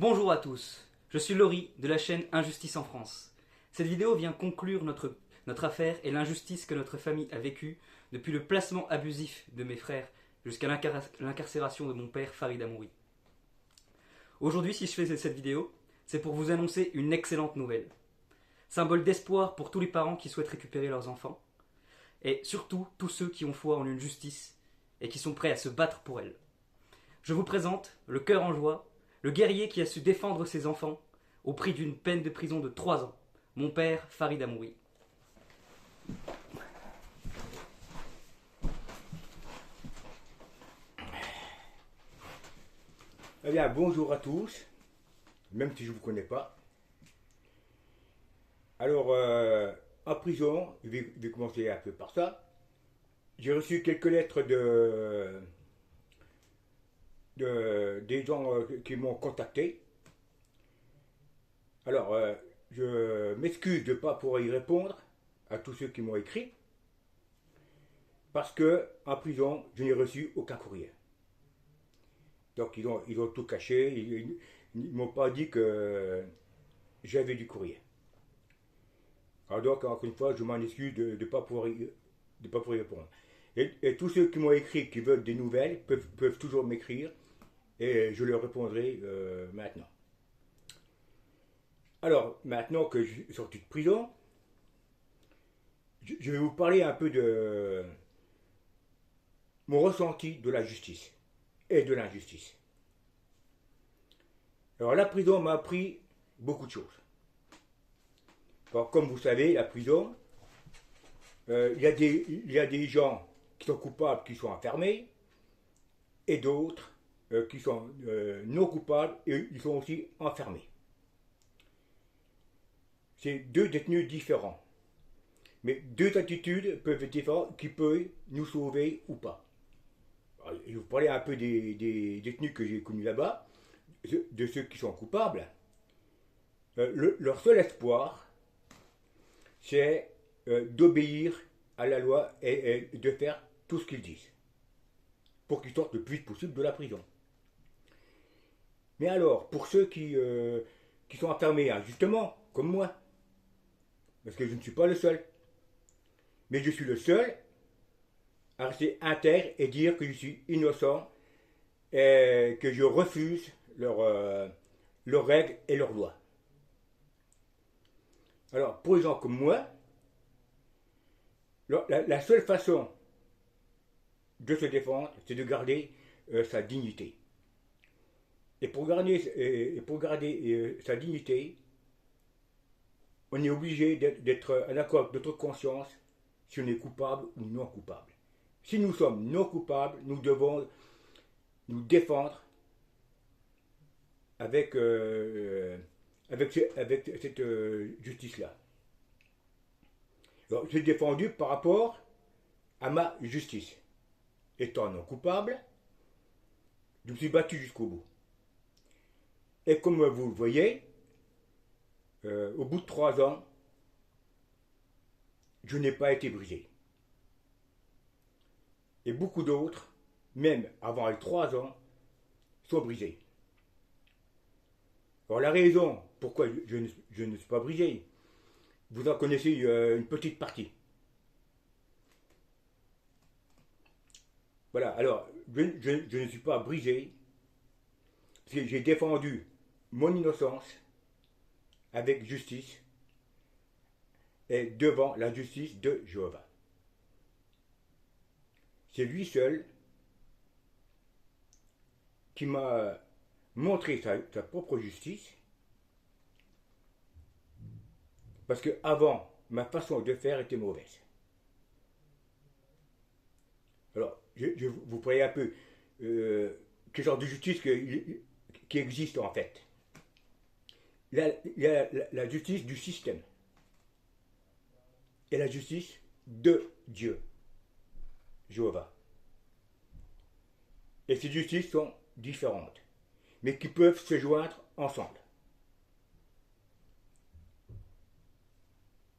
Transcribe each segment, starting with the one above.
Bonjour à tous, je suis Laurie de la chaîne Injustice en France. Cette vidéo vient conclure notre affaire et l'injustice que notre famille a vécue depuis le placement abusif de mes frères jusqu'à l'incarcération de mon père Farid Amouri. Aujourd'hui, si je fais cette vidéo, c'est pour vous annoncer une excellente nouvelle. Symbole d'espoir pour tous les parents qui souhaitent récupérer leurs enfants et surtout tous ceux qui ont foi en une justice et qui sont prêts à se battre pour elle. Je vous présente le cœur en joie, le guerrier qui a su défendre ses enfants au prix d'une peine de prison de 3 ans, mon père Farid Amouri. Eh bien, bonjour à tous, même si je ne vous connais pas. Alors, en prison, je vais commencer un peu par ça. J'ai reçu quelques lettres des gens qui m'ont contacté. Alors, je m'excuse de ne pas pouvoir y répondre à tous ceux qui m'ont écrit, parce que en prison, je n'ai reçu aucun courrier. Donc, ils ont tout caché, ils ne m'ont pas dit que j'avais du courrier. Alors donc, encore une fois, je m'en excuse de ne pas pouvoir y répondre. Et tous ceux qui m'ont écrit, qui veulent des nouvelles, peuvent toujours m'écrire et je leur répondrai maintenant. Alors, maintenant que je suis sorti de prison, je vais vous parler un peu de mon ressenti de la justice et de l'injustice. Alors, la prison m'a appris beaucoup de choses. Alors, comme vous savez, la prison, il y a des gens qui sont coupables, qui sont enfermés, et d'autres qui sont non coupables et ils sont aussi enfermés. C'est deux détenus différents. Mais deux attitudes peuvent être différentes qui peuvent nous sauver ou pas. Alors, je vais vous parler un peu des détenus que j'ai connus là-bas, de ceux qui sont coupables. Leur seul espoir, c'est d'obéir à la loi et de faire tout ce qu'ils disent pour qu'ils sortent le plus vite possible de la prison. Mais alors, pour ceux qui sont enfermés injustement, comme moi, parce que je ne suis pas le seul, mais je suis le seul à rester intègre et dire que je suis innocent et que je refuse leurs règles et leurs lois. Alors, pour les gens comme moi, la seule façon de se défendre, c'est de garder sa dignité. Et pour garder sa dignité, on est obligé d'être en accord avec notre conscience si on est coupable ou non coupable. Si nous sommes non coupables, nous devons nous défendre avec cette justice-là. Alors, j'ai défendu par rapport à ma justice. Étant non coupable, je me suis battu jusqu'au bout. Et comme vous le voyez, au bout de 3 ans, je n'ai pas été brisé. Et beaucoup d'autres, même avant les 3 ans, sont brisés. Alors la raison pourquoi je ne suis pas brisé, vous en connaissez une petite partie. Voilà, alors je ne suis pas brisé, parce que j'ai défendu mon innocence avec justice et devant la justice de Jéhovah. C'est lui seul qui m'a montré sa propre justice, parce que avant ma façon de faire était mauvaise. Alors, je vous parlais un peu quel genre de justice qui existe en fait. Il y a la justice du système et la justice de Dieu, Jéhovah. Et ces justices sont différentes, mais qui peuvent se joindre ensemble.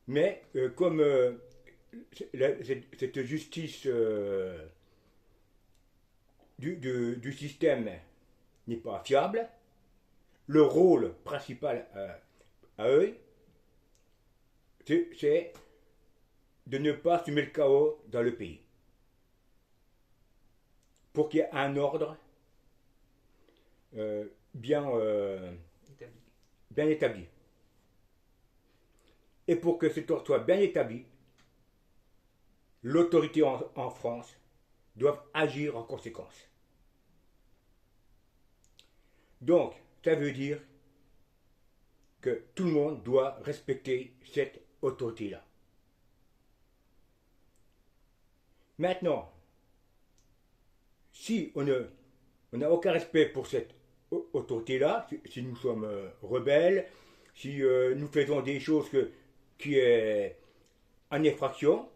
Mais comme cette justice du système n'est pas fiable, le rôle principal à eux, c'est de ne pas semer le chaos dans le pays. Pour qu'il y ait un ordre bien, bien établi. Et pour que cet ordre soit bien établi, l'autorité en France doit agir en conséquence. Donc, ça veut dire que tout le monde doit respecter cette autorité-là. Maintenant, si on n'a aucun respect pour cette autorité-là, si nous sommes rebelles, si nous faisons des choses qui est en effraction,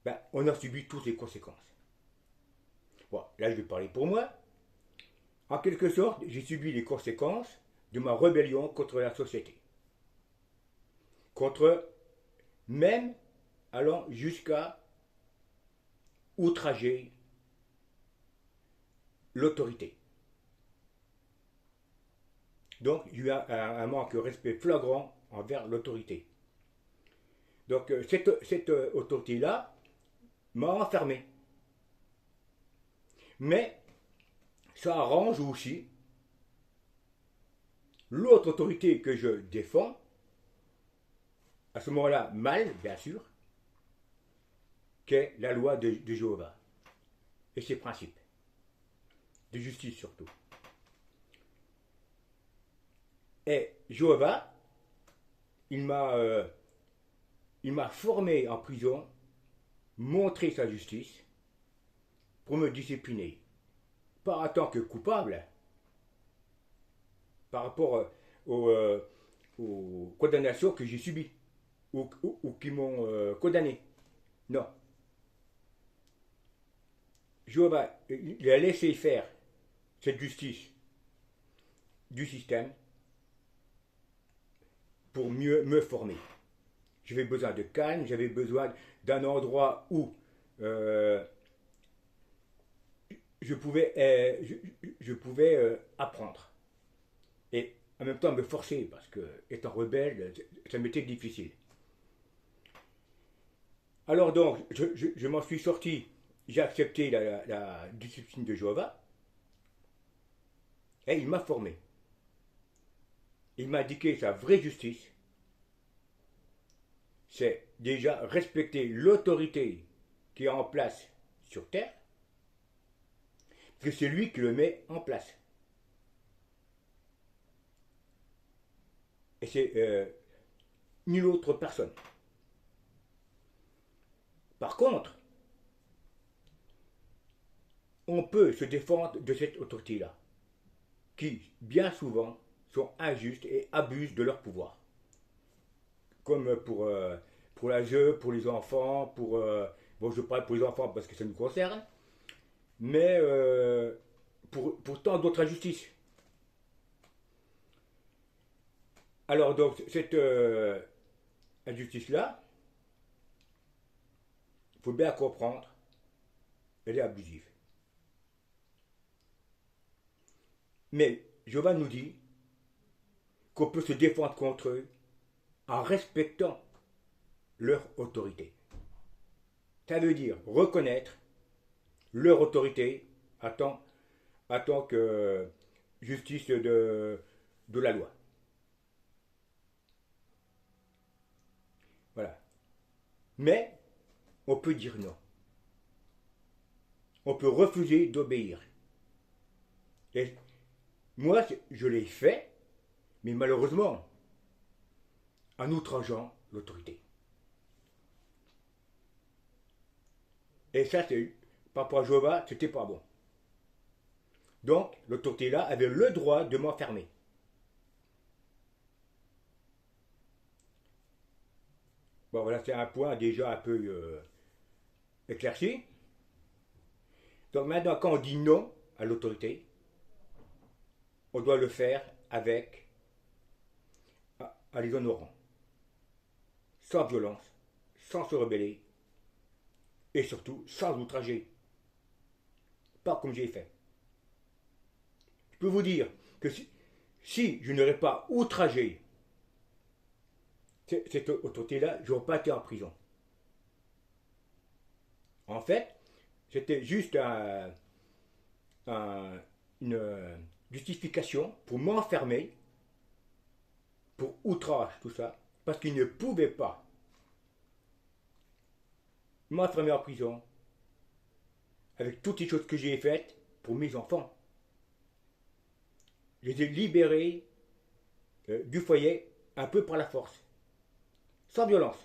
ben, on a subi toutes les conséquences. Bon, là je vais parler pour moi. En quelque sorte, j'ai subi les conséquences de ma rébellion contre la société. Même allant jusqu'à outrager l'autorité. Donc, il y a un manque de respect flagrant envers l'autorité. Donc, cette autorité-là m'a enfermé. Mais, ça arrange aussi l'autre autorité que je défends, à ce moment-là, mal, bien sûr, qu'est la loi de Jéhovah et ses principes, de justice surtout. Et Jéhovah, il m'a formé en prison, montré sa justice pour me discipliner. Pas en tant que coupable, par rapport aux condamnations que j'ai subies ou qui m'ont condamné. Non. Jéhovah, il a laissé faire cette justice du système pour mieux me former. J'avais besoin de calme, j'avais besoin d'un endroit où je pouvais apprendre. Et en même temps me forcer, parce que étant rebelle, ça m'était difficile. Alors donc, je m'en suis sorti, j'ai accepté la discipline de Jéhovah, et il m'a formé. Il m'a indiqué sa vraie justice, c'est déjà respecter l'autorité qui est en place sur terre, parce que c'est lui qui le met en place. Et c'est nulle autre personne. Par contre, on peut se défendre de cette autorité-là, qui, bien souvent, sont injustes et abusent de leur pouvoir. Comme pour l'ASE, pour les enfants, bon, je parle pour les enfants parce que ça nous concerne, mais pour tant d'autres injustices. Alors donc, cette injustice-là, il faut bien comprendre, elle est abusive. Mais Jéhovah nous dit qu'on peut se défendre contre eux en respectant leur autorité. Ça veut dire reconnaître leur autorité en tant que justice de la loi. Voilà. Mais on peut dire non. On peut refuser d'obéir. Et moi, je l'ai fait, mais malheureusement, en outrageant l'autorité. Et ça, par rapport à Jéhovah, c'était pas bon. Donc, l'autorité-là avait le droit de m'enfermer. Bon, voilà, c'est un point déjà un peu éclairci. Donc maintenant, quand on dit non à l'autorité, on doit le faire en les honorant, sans violence, sans se rebeller, et surtout sans outrager. Pas comme j'ai fait. peux vous dire que si je n'aurais pas outragé cette autorité-là, je n'aurais pas été en prison. En fait, c'était juste une justification pour m'enfermer, pour outrage, tout ça, parce qu'il ne pouvait pas m'enfermer en prison avec toutes les choses que j'ai faites pour mes enfants. Je les ai libérés du foyer un peu par la force, sans violence.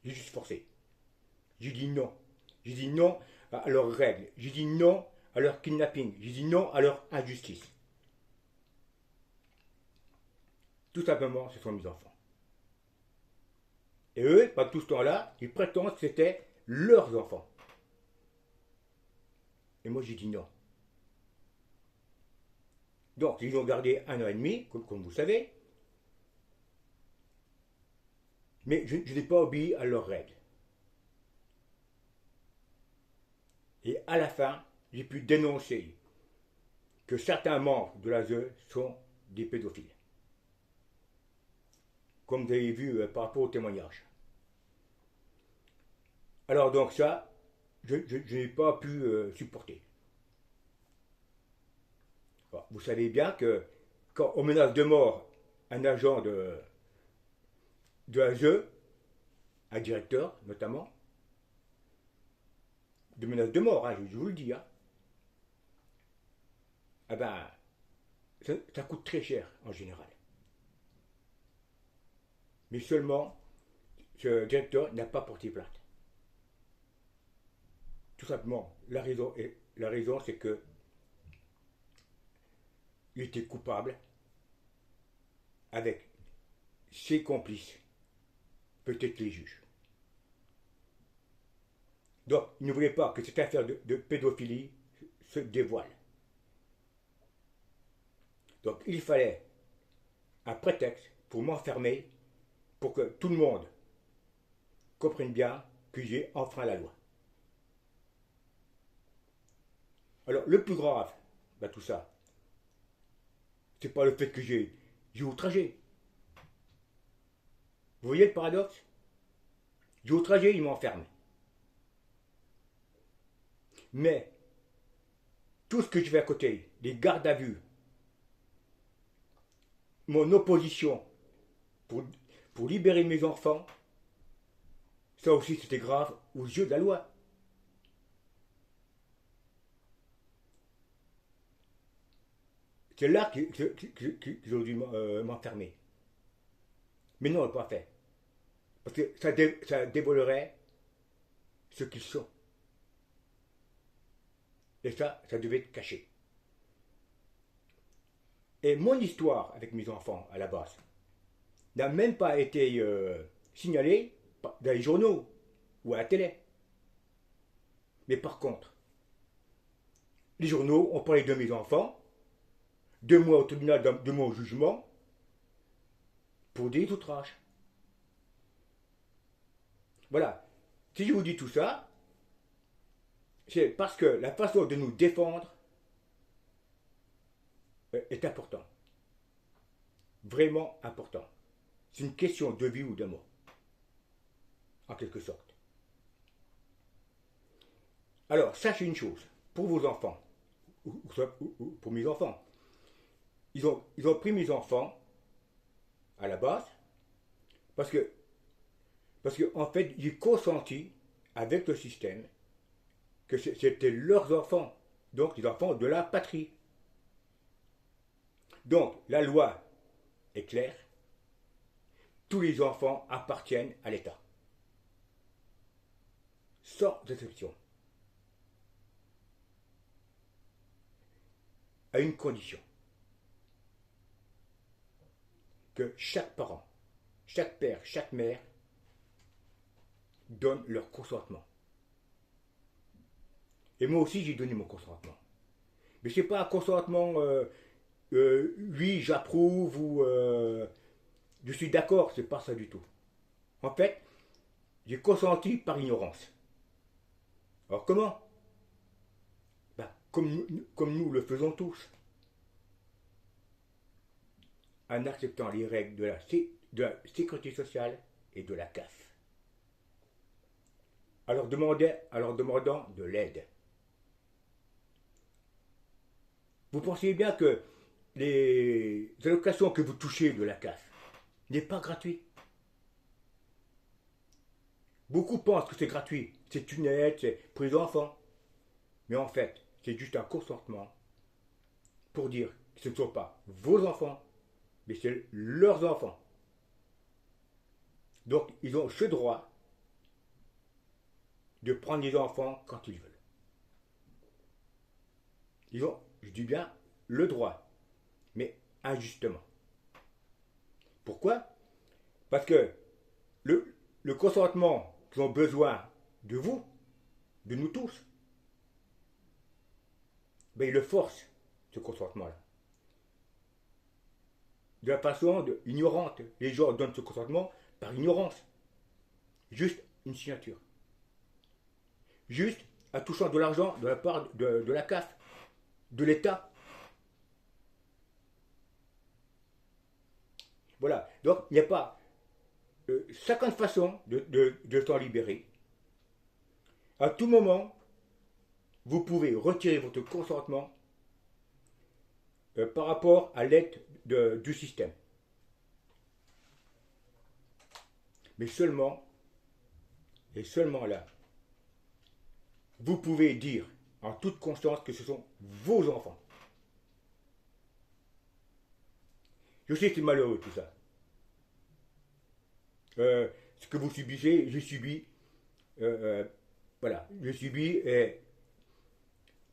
J'ai juste forcé. J'ai dit non. J'ai dit non à leurs règles. J'ai dit non à leur kidnapping. J'ai dit non à leur injustice. Tout simplement, ce sont mes enfants. Et eux, pas tout ce temps-là, ils prétendent que c'était leurs enfants. Et moi, j'ai dit non. Donc, ils ont gardé 1 an et demi, comme vous savez. Mais je n'ai pas obéi à leurs règles. Et à la fin, j'ai pu dénoncer que certains membres de l'ASE sont des pédophiles. Comme vous avez vu par rapport au témoignage. Alors donc ça, je n'ai pas pu supporter. Bon, vous savez bien que quand on menace de mort un agent de l'ASE, un directeur notamment, de menace de mort, hein, je vous le dis, hein, eh ben, ça coûte très cher en général. Mais seulement, ce directeur n'a pas porté plainte. Tout simplement, la raison c'est que il était coupable avec ses complices, peut-être les juges. Donc, il ne voulait pas que cette affaire de pédophilie se dévoile. Donc, il fallait un prétexte pour m'enfermer, pour que tout le monde comprenne bien que j'ai enfreint la loi. Alors, le plus grave de tout ça, c'est pas le fait que j'ai outragé. Vous voyez le paradoxe? J'ai outragé, il m'enferme. Mais, tout ce que je fais à côté, les gardes à vue, mon opposition pour libérer mes enfants, ça aussi c'était grave aux yeux de la loi. C'est là qu'ils ont dû m'enfermer. Mais non, on ne l'a pas fait. Parce que ça dévoilerait ce qu'ils sont. Et ça devait être caché. Et mon histoire avec mes enfants, à la base, n'a même pas été signalée dans les journaux ou à la télé. Mais par contre, les journaux ont parlé de mes enfants, de moi au tribunal, de mon jugement, pour des outrages. Voilà. Si je vous dis tout ça, c'est parce que la façon de nous défendre est important. Vraiment important. C'est une question de vie ou de mort. En quelque sorte. Alors, sachez une chose. Pour vos enfants, ou pour mes enfants, ils ont pris mes enfants à la base parce que en fait, j'ai consenti avec le système que c'était leurs enfants, donc les enfants de la patrie. Donc, la loi est claire, tous les enfants appartiennent à l'État, sans exception, à une condition, que chaque parent, chaque père, chaque mère donne leur consentement. Et moi aussi, j'ai donné mon consentement. Mais ce n'est pas un consentement, oui, j'approuve ou je suis d'accord, c'est pas ça du tout. En fait, j'ai consenti par ignorance. Alors comment? Ben, comme nous le faisons tous. en acceptant les règles de la sécurité sociale et de la CAF, en leur demandant de l'aide. Vous pensez bien que les allocations que vous touchez de la CAF n'est pas gratuit. Beaucoup pensent que c'est gratuit, c'est une aide, c'est pour les enfants. Mais en fait, c'est juste un consentement pour dire que ce ne sont pas vos enfants, mais c'est leurs enfants. Donc, ils ont ce droit de prendre les enfants quand ils veulent. Ils ont, je dis bien, le droit, mais injustement. Pourquoi? Parce que le consentement qu'ils ont besoin de vous, de nous tous, ben ils le forcent, ce consentement-là. De la façon ignorante. Les gens donnent ce consentement par ignorance. Juste une signature. Juste en touchant de l'argent de la part de la CAF, de l'État. Voilà. Donc, il n'y a pas 50 façons de s'en libérer. À tout moment, vous pouvez retirer votre consentement par rapport à l'aide du système. Mais seulement, et seulement là, vous pouvez dire en toute conscience que ce sont vos enfants. Je sais que c'est malheureux tout ça. Ce que vous subissez, j'ai subi. Voilà, j'ai subi.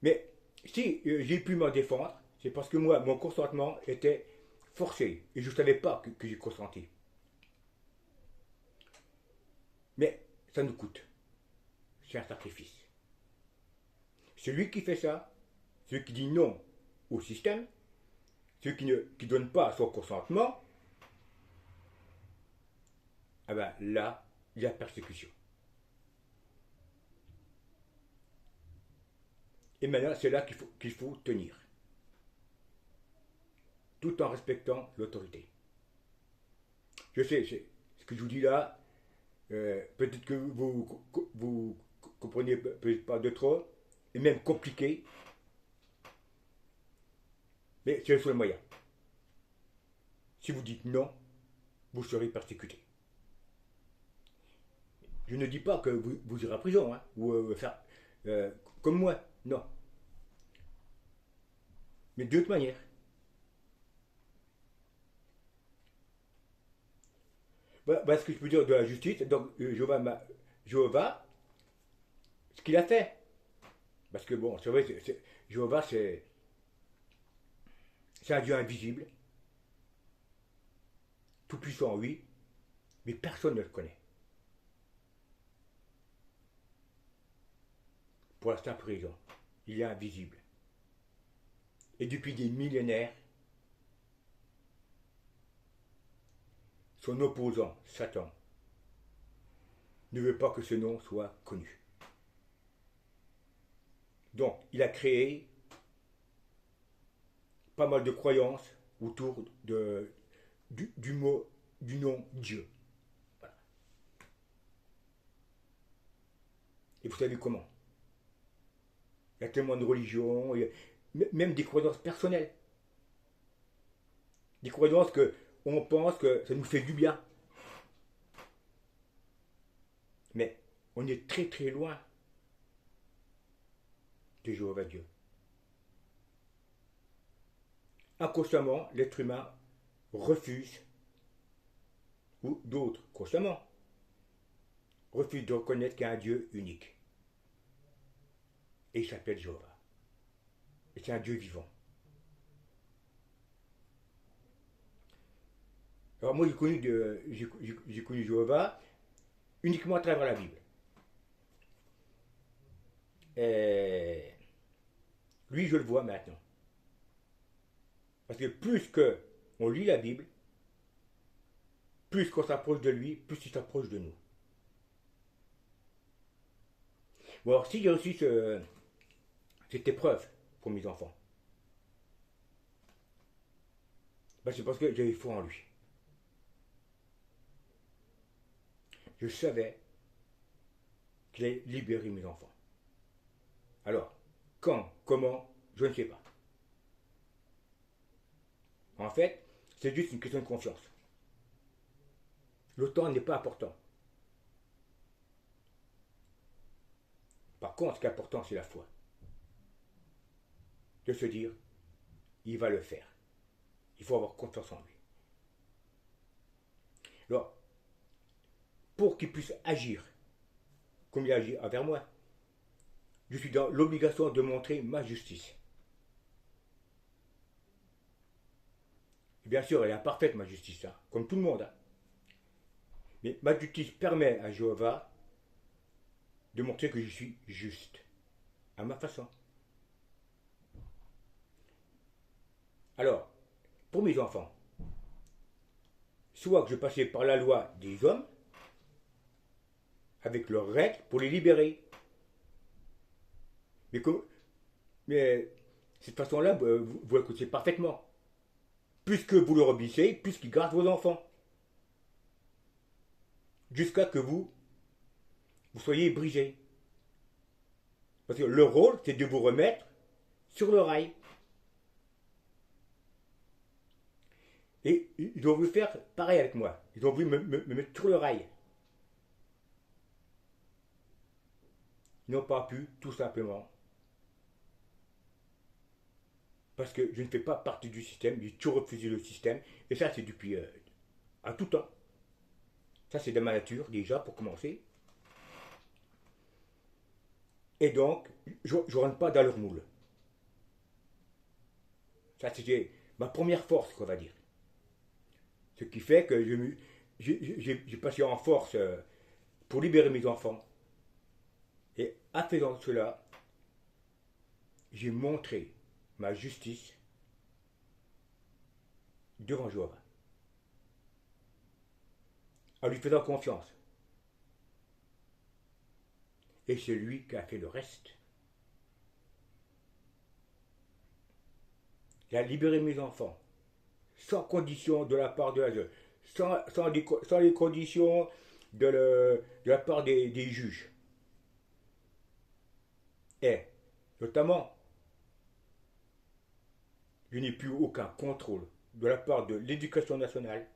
Mais si j'ai pu m'en défendre, c'est parce que moi, mon consentement était forcé. Et je ne savais pas que j'ai consenti. Mais ça nous coûte. C'est un sacrifice. Celui qui fait ça, celui qui dit non au système, celui qui ne donne pas son consentement, eh bien là, il y a persécution. Et maintenant, c'est là qu'il faut tenir. Tout en respectant l'autorité. Je sais, ce que je vous dis là, peut-être que vous comprenez peut-être pas de trop, et même compliqué, mais c'est le seul moyen. Si vous dites non, vous serez persécuté. Je ne dis pas que vous irez en prison, hein, ou faire comme moi, non. Mais de toute manière. Voilà ce que je peux dire de la justice. Donc, Jéhovah, ce qu'il a fait. Parce que bon, c'est vrai, Jéhovah, c'est un Dieu invisible. Tout puissant, oui. Mais personne ne le connaît. Pour la simple raison, il est invisible. Et depuis des millénaires, son opposant, Satan, ne veut pas que ce nom soit connu. Donc, il a créé pas mal de croyances autour du nom Dieu. Voilà. Et vous savez comment? Il y a tellement de religions, même des croyances personnelles. Des croyances que on pense que ça nous fait du bien. Mais on est très très loin de Jéhovah Dieu. Inconsciemment, l'être humain refuse, ou d'autres consciemment, refusent de reconnaître qu'il y a un Dieu unique. Et il s'appelle Jéhovah. Et c'est un Dieu vivant. Alors moi j'ai connu Jéhovah uniquement à travers la Bible. Et lui je le vois maintenant. Parce que plus qu'on lit la Bible, plus qu'on s'approche de lui, plus il s'approche de nous. Bon alors si j'ai reçu cette épreuve pour mes enfants, Ben, c'est parce que j'avais foi en lui. Je savais qu'il allait libérer mes enfants. Alors, quand, comment, je ne sais pas. En fait, c'est juste une question de confiance. Le temps n'est pas important. Par contre, ce qui est important, c'est la foi. De se dire, il va le faire. Il faut avoir confiance en lui. Alors, pour qu'il puisse agir comme il agit envers moi, je suis dans l'obligation de montrer ma justice. Et bien sûr, elle est parfaite, ma justice, hein, comme tout le monde. Hein. Mais ma justice permet à Jéhovah de montrer que je suis juste, à ma façon. Alors, pour mes enfants, soit que je passais par la loi des hommes, avec leurs règles, pour les libérer. Mais cette façon-là, vous la connaissez parfaitement. Plus que vous leur obéissez, plus qu'ils gardent vos enfants. Jusqu'à que vous soyez brisés. Parce que leur rôle, c'est de vous remettre sur le rail. Et ils ont voulu faire pareil avec moi. Ils ont voulu me mettre sur le rail. Ils n'ont pas pu, tout simplement. Parce que je ne fais pas partie du système. J'ai toujours refusé le système. Et ça, c'est depuis à tout temps. Ça, c'est de ma nature, déjà, pour commencer. Et donc, je ne rentre pas dans leur moule. Ça, c'était ma première force, qu'on va dire. Ce qui fait que j'ai passé en force pour libérer mes enfants. Et en faisant cela, j'ai montré ma justice devant Jéhovah. En lui faisant confiance. Et c'est lui qui a fait le reste. Il a libéré mes enfants, sans condition de la part de la jeune, sans les conditions de la part des juges. Et, notamment, je n'ai plus aucun contrôle de la part de l'éducation nationale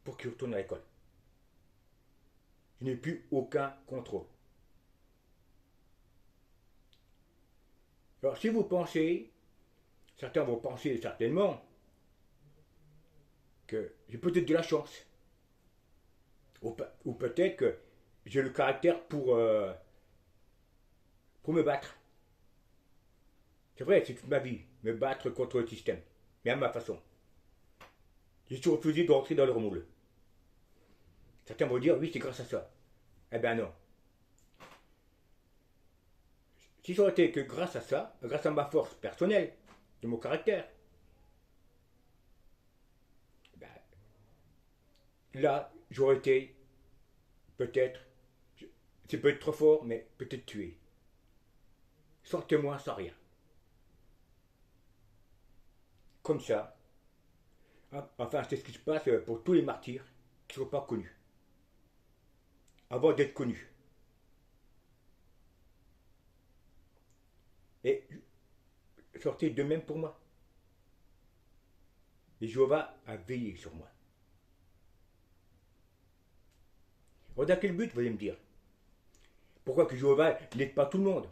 pour qu'ils retournent à l'école. Je n'ai plus aucun contrôle. Alors si vous pensez, certains vont penser certainement que j'ai peut-être de la chance. Ou peut-être que j'ai le caractère pour me battre. C'est vrai, c'est toute ma vie, me battre contre le système, mais à ma façon. J'ai toujours refusé de rentrer dans leur moule. Certains vont dire, oui, c'est grâce à ça. Eh bien non. Si ça aurait été que grâce à ça, grâce à ma force personnelle, de mon caractère, ben, là, j'aurais été, peut-être, c'est peut-être trop fort, mais peut-être tué. Sans témoin, sans rien. Comme ça. Enfin, c'est ce qui se passe pour tous les martyrs qui ne sont pas connus. Avant d'être connus. Et sortez de même pour moi. Et Jéhovah a veillé sur moi. Alors, dans quel but, vous allez me dire? Pourquoi que Jéhovah n'aide pas tout le monde?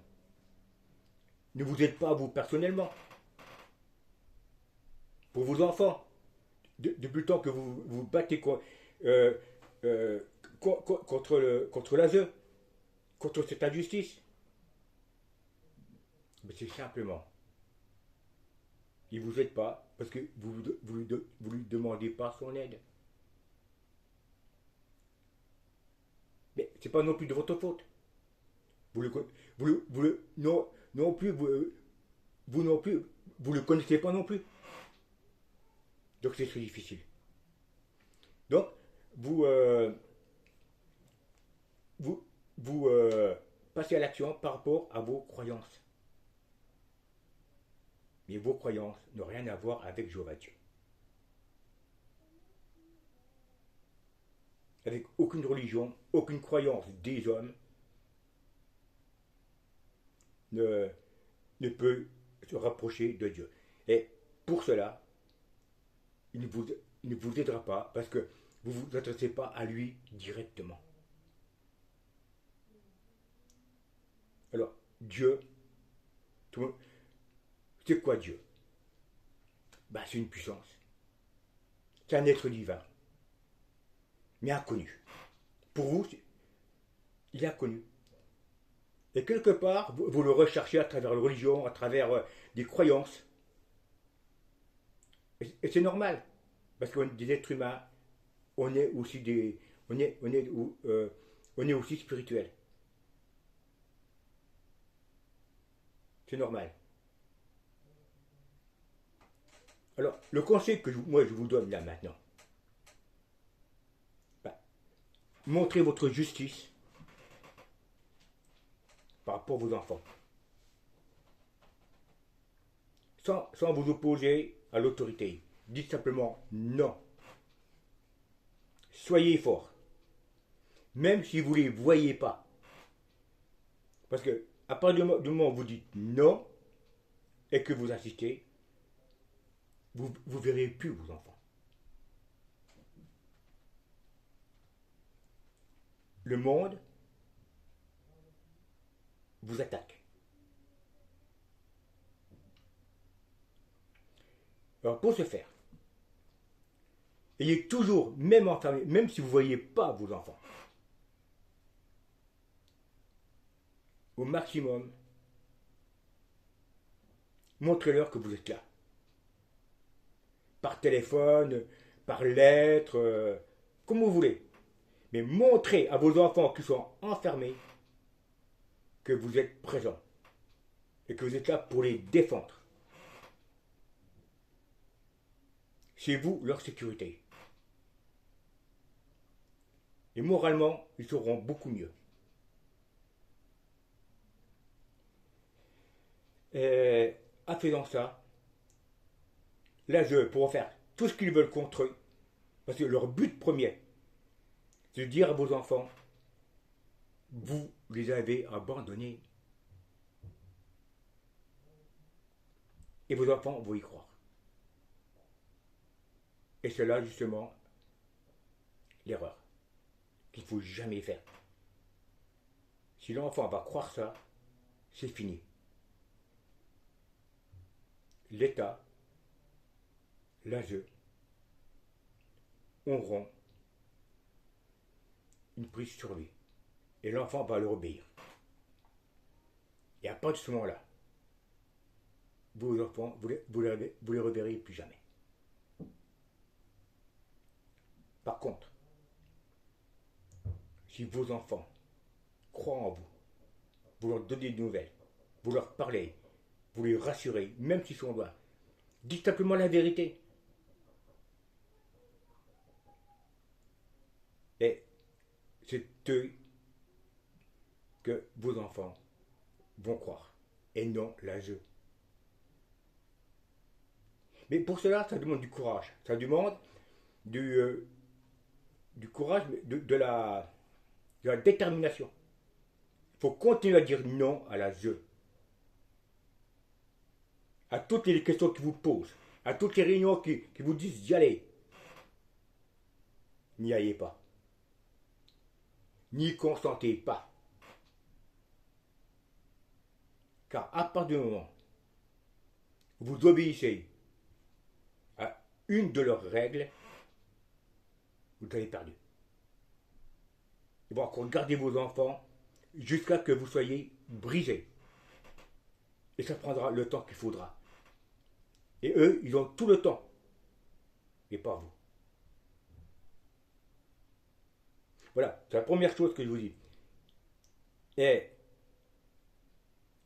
Ne vous aide pas vous personnellement? Pour vos enfants? Depuis le temps que vous vous battez contre l'ASE, contre cette injustice? Mais c'est simplement, il ne vous aide pas parce que vous lui demandez pas son aide. Mais c'est pas non plus de votre faute. Vous non plus, vous non plus, vous le connaissez pas non plus. Donc c'est très difficile. Donc, vous, passez à l'action par rapport à vos croyances. Mais vos croyances n'ont rien à voir avec Jéhovah Dieu. Avec aucune religion, aucune croyance des hommes ne peut se rapprocher de Dieu. Et pour cela, il ne vous aidera pas parce que vous ne vous adressez pas à lui directement. Alors, Dieu, c'est quoi Dieu? Ben, c'est une puissance. C'est un être divin, mais inconnu. Pour vous, il est inconnu. Et quelque part, vous le recherchez à travers la religion, à travers des croyances. Et c'est normal, parce qu'on est des êtres humains, on est aussi on est aussi spirituel. C'est normal. Alors, le conseil que moi je vous donne là maintenant, ben, montrez votre justice par rapport à vos enfants. Sans vous opposer à l'autorité. Dites simplement non. Soyez fort. Même si vous ne les voyez pas. Parce que à partir du moment où vous dites non et que vous insistez, vous ne verrez plus vos enfants. Le monde vous attaque. Alors pour ce faire, ayez toujours, même enfermé, même si vous ne voyez pas vos enfants, au maximum, montrez-leur que vous êtes là. Par téléphone, par lettre, comme vous voulez. Mais montrez à vos enfants qui sont enfermés que vous êtes présent et que vous êtes là pour les défendre. C'est vous leur sécurité. Et moralement, ils seront beaucoup mieux. Et en faisant ça, là je pourrais faire tout ce qu'ils veulent contre eux, parce que leur but premier, c'est de dire à vos enfants, vous les avez abandonnés. Et vos enfants vont y croire. Et c'est là justement l'erreur qu'il ne faut jamais faire. Si l'enfant va croire ça, c'est fini. L'État, l'ASE, auront une prise sur lui. Et l'enfant va leur obéir. Et à partir de ce moment-là, vos enfants, vous les reverrez plus jamais. Par contre, si vos enfants croient en vous, vous leur donnez des nouvelles, vous leur parlez, vous les rassurez, même s'ils sont loin, dites simplement la vérité. Et c'est eux que vos enfants vont croire, et non l'ASE. Mais pour cela, ça demande du courage, ça demande du courage, de la détermination. Il faut continuer à dire non à l'ASE. À toutes les questions qui vous posent, à toutes les réunions qui vous disent d'y aller. N'y allez pas. N'y consentez pas. Car à partir du moment où vous obéissez à une de leurs règles, vous avez perdu. Ils vont encore garder vos enfants jusqu'à ce que vous soyez brisés. Et ça prendra le temps qu'il faudra. Et eux, ils ont tout le temps. Et pas vous. Voilà, c'est la première chose que je vous dis. Et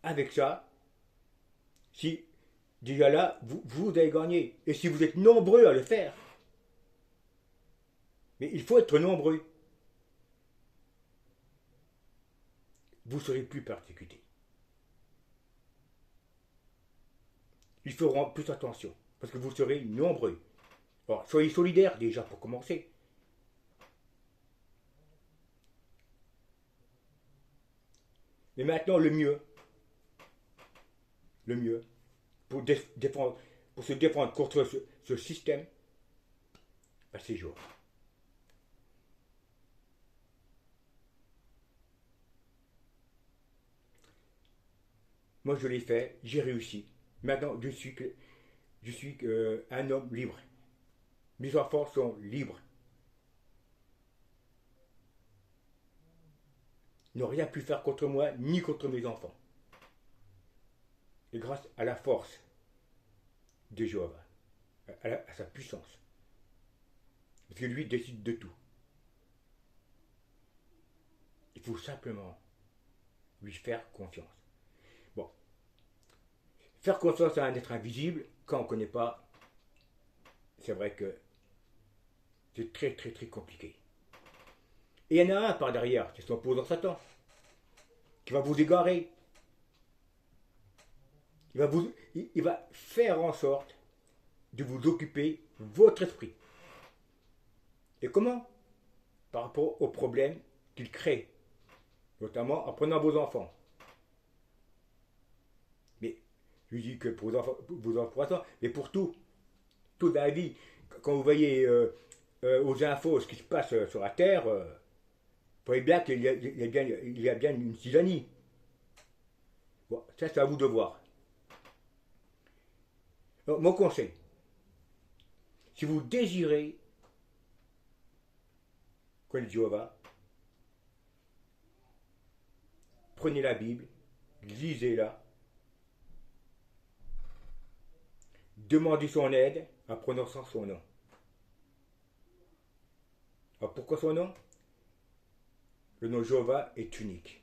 avec ça, si déjà là, vous avez gagné. Et si vous êtes nombreux à le faire, mais il faut être nombreux, vous ne serez plus persécutés. ils feront plus attention, parce que vous serez nombreux. Alors, soyez solidaires déjà pour commencer. Mais maintenant, le mieux, pour se défendre contre ce système, ben, c'est Jéhovah. Moi, je l'ai fait, j'ai réussi. Maintenant, je suis un homme libre. Mes enfants sont libres. Ils n'ont rien pu faire contre moi, ni contre mes enfants. Et grâce à la force de Jéhovah, à sa puissance. Parce que lui décide de tout. Il faut simplement lui faire confiance. Bon. Faire confiance à un être invisible, quand on ne connaît pas, c'est vrai que c'est très très très compliqué. Et il y en a un par derrière, c'est son opposant Satan, qui va vous égarer. Il va faire en sorte de vous occuper votre esprit. Et comment? Par rapport aux problèmes qu'il crée, notamment en prenant vos enfants. Mais je dis que pour vos enfants, mais pour tout, toute la vie. Quand vous voyez aux infos ce qui se passe sur la Terre, vous voyez bien qu'il y a bien une tyrannie. Bon, ça c'est à vous de voir. Alors, mon conseil, si vous désirez connaître Jéhovah, prenez la Bible, lisez-la, demandez son aide en prononçant son nom. Alors pourquoi son nom? Le nom Jéhovah est unique.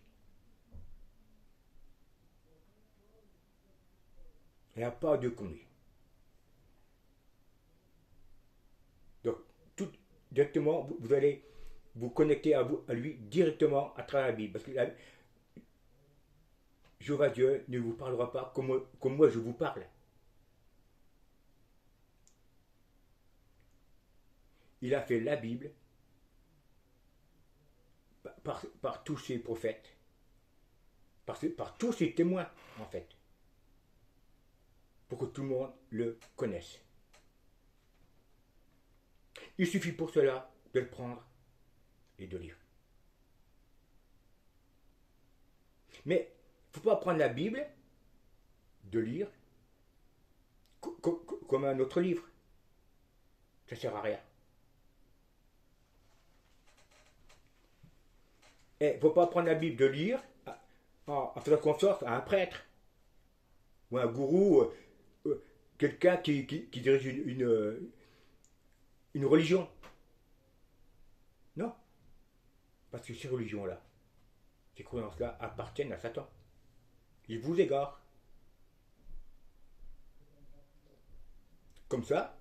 Il n'y a pas de comme lui. Donc, tout directement, vous allez vous connecter à lui directement à travers la Bible. Parce que Jéhovah Dieu ne vous parlera pas comme moi je vous parle. Il a fait la Bible par tous ses prophètes, par tous ses témoins, en fait, pour que tout le monde le connaisse. Il suffit pour cela de le prendre et de lire. Mais il ne faut pas prendre la Bible, de lire, comme un autre livre. Ça ne sert à rien. Et il ne faut pas prendre la Bible de lire en faisant confiance à un prêtre ou un gourou, quelqu'un qui dirige une religion. Non. Parce que ces religions-là, ces croyances-là appartiennent à Satan. Il vous égare. Comme ça,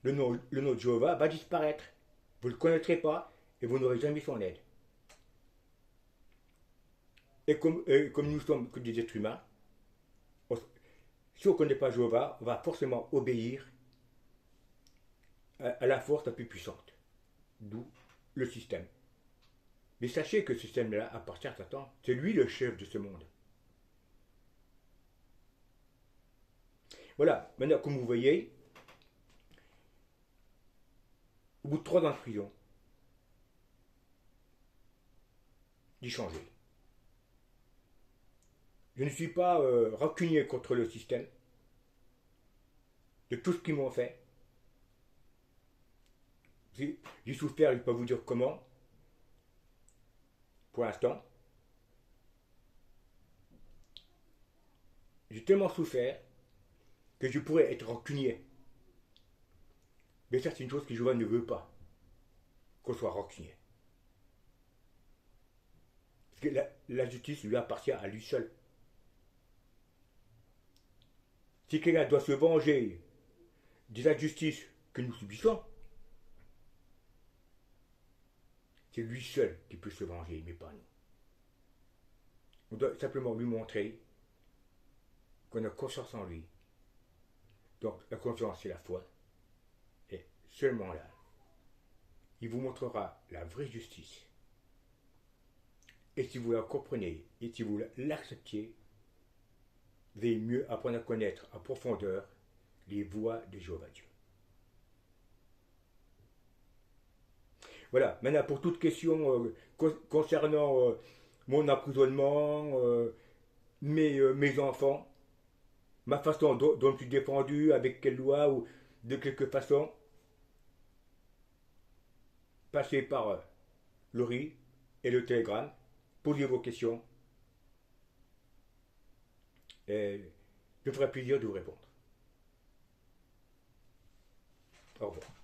le nom de Jéhovah va disparaître. Vous ne le connaîtrez pas et vous n'aurez jamais son aide. Et comme nous sommes que des êtres humains, si on ne connaît pas Jéhovah, on va forcément obéir à la force la plus puissante. D'où le système. Mais sachez que ce système-là appartient à Satan. C'est lui le chef de ce monde. Voilà, maintenant comme vous voyez, au bout de 3 ans de prison, j'ai changé. Je ne suis pas rancunier contre le système, de tout ce qu'ils m'ont fait. J'ai souffert, je ne vais pas vous dire comment, pour l'instant. J'ai tellement souffert que je pourrais être rancunier. Mais ça, c'est une chose que Jéhovah ne veut pas, qu'on soit rancunier. Parce que la justice lui appartient à lui seul. Si quelqu'un doit se venger des injustices que nous subissons, c'est lui seul qui peut se venger, mais pas nous. On doit simplement lui montrer qu'on a confiance en lui Donc la conscience, c'est la foi. Et seulement là, il vous montrera la vraie justice. Et si vous la comprenez et si vous l'acceptez, vous allez mieux apprendre à connaître en profondeur les voies de Jéhovah Dieu. Voilà, maintenant pour toute question concernant mon emprisonnement, mes enfants, ma façon dont je suis défendu, avec quelle loi ou de quelque façon, passez par Laurie et le Telegram, posez vos questions et je ferai plaisir de vous répondre. Au revoir.